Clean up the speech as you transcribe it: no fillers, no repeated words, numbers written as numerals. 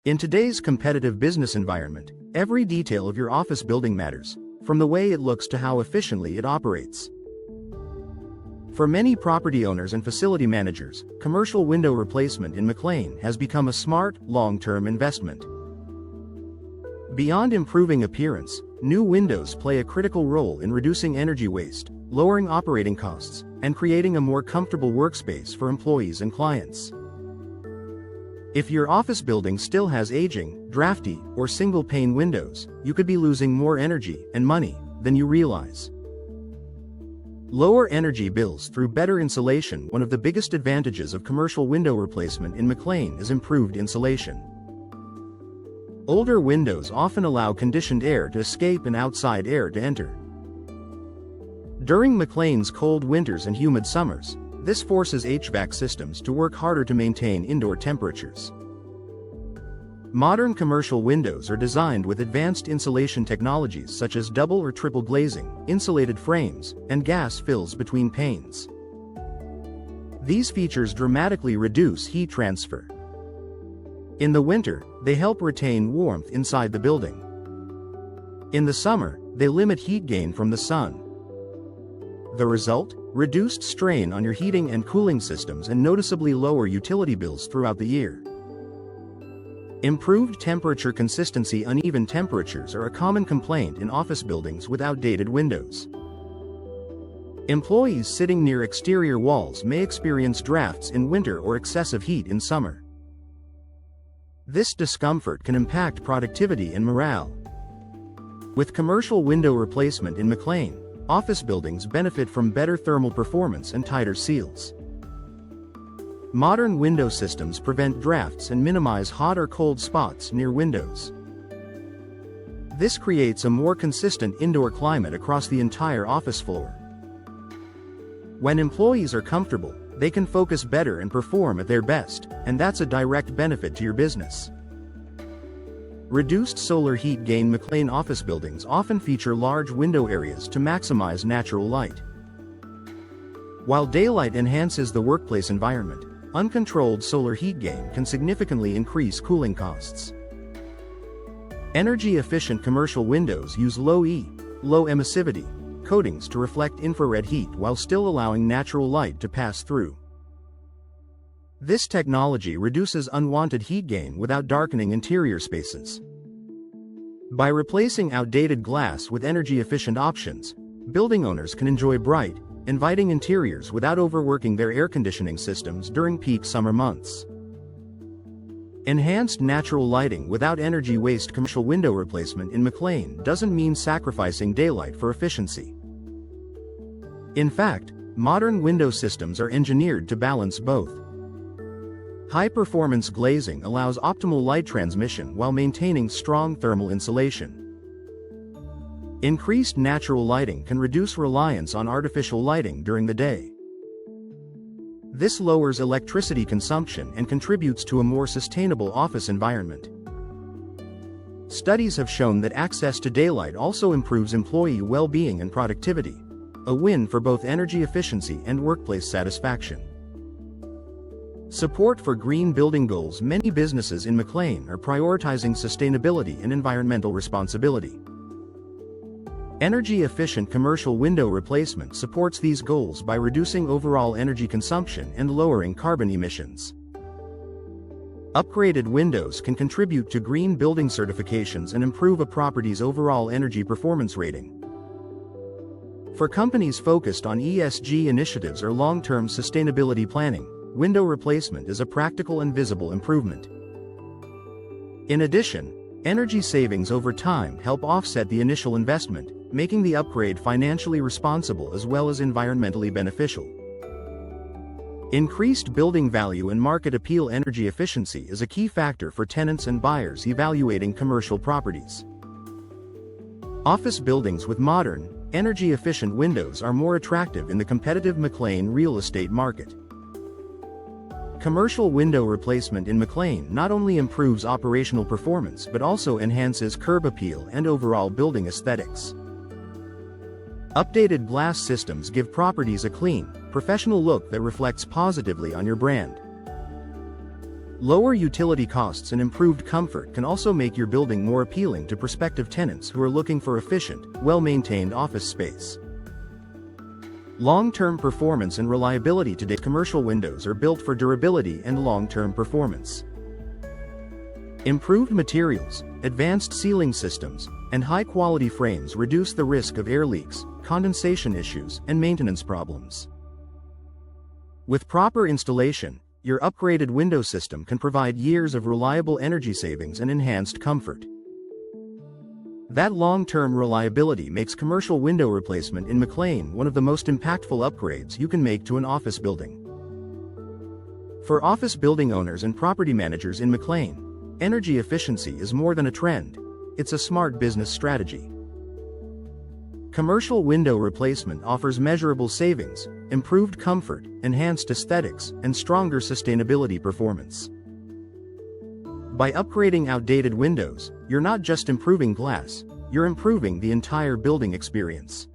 In today's competitive business environment, every detail of your office building matters, from the way it looks to how efficiently it operates. For many property owners and facility managers, commercial window replacement in McLean has become a smart, long-term investment. Beyond improving appearance, new windows play a critical role in reducing energy waste, lowering operating costs, and creating a more comfortable workspace for employees and clients. If your office building still has aging, drafty, or single-pane windows, you could be losing more energy and money than you realize. Lower energy bills through better insulation. One of the biggest advantages of commercial window replacement in McLean is improved insulation. Older windows often allow conditioned air to escape and outside air to enter. During McLean's cold winters and humid summers, this forces HVAC systems to work harder to maintain indoor temperatures. Modern commercial windows are designed with advanced insulation technologies such as double or triple glazing, insulated frames, and gas fills between panes. These features dramatically reduce heat transfer. In the winter, they help retain warmth inside the building. In the summer, they limit heat gain from the sun. The result? Reduced strain on your heating and cooling systems and noticeably lower utility bills throughout the year. Improved temperature consistency. Uneven temperatures are a common complaint in office buildings with outdated windows. Employees sitting near exterior walls may experience drafts in winter or excessive heat in summer. This discomfort can impact productivity and morale. With commercial window replacement in McLean, office buildings benefit from better thermal performance and tighter seals. Modern window systems prevent drafts and minimize hot or cold spots near windows. This creates a more consistent indoor climate across the entire office floor. When employees are comfortable, they can focus better and perform at their best, and that's a direct benefit to your business. Reduced solar heat gain. McLean office buildings often feature large window areas to maximize natural light. While daylight enhances the workplace environment, uncontrolled solar heat gain can significantly increase cooling costs. Energy-efficient commercial windows use low emissivity coatings to reflect infrared heat while still allowing natural light to pass through. This technology reduces unwanted heat gain without darkening interior spaces. By replacing outdated glass with energy-efficient options, building owners can enjoy bright, inviting interiors without overworking their air conditioning systems during peak summer months. Enhanced natural lighting without energy waste. Commercial window replacement in McLean doesn't mean sacrificing daylight for efficiency. In fact, modern window systems are engineered to balance both. High-performance glazing allows optimal light transmission while maintaining strong thermal insulation. Increased natural lighting can reduce reliance on artificial lighting during the day. This lowers electricity consumption and contributes to a more sustainable office environment. Studies have shown that access to daylight also improves employee well-being and productivity, a win for both energy efficiency and workplace satisfaction. Support for green building goals. Many businesses in McLean are prioritizing sustainability and environmental responsibility. Energy-efficient commercial window replacement supports these goals by reducing overall energy consumption and lowering carbon emissions. Upgraded windows can contribute to green building certifications and improve a property's overall energy performance rating. For companies focused on ESG initiatives or long-term sustainability planning, window replacement is a practical and visible improvement. In addition, energy savings over time help offset the initial investment, making the upgrade financially responsible as well as environmentally beneficial. Increased building value and market appeal. Energy efficiency is a key factor for tenants and buyers evaluating commercial properties. Office buildings with modern, energy-efficient windows are more attractive in the competitive McLean real estate market. Commercial window replacement in McLean not only improves operational performance but also enhances curb appeal and overall building aesthetics. Updated glass systems give properties a clean, professional look that reflects positively on your brand. Lower utility costs and improved comfort can also make your building more appealing to prospective tenants who are looking for efficient, well-maintained office space. Long-term performance and reliability. Today, commercial windows are built for durability and long-term performance. Improved materials, advanced sealing systems, and high-quality frames reduce the risk of air leaks, condensation issues, and maintenance problems. With proper installation, your upgraded window system can provide years of reliable energy savings and enhanced comfort. That long-term reliability makes commercial window replacement in McLean one of the most impactful upgrades you can make to an office building. For office building owners and property managers in McLean, energy efficiency is more than a trend, it's a smart business strategy. Commercial window replacement offers measurable savings, improved comfort, enhanced aesthetics, and stronger sustainability performance. By upgrading outdated windows, you're not just improving glass, you're improving the entire building experience.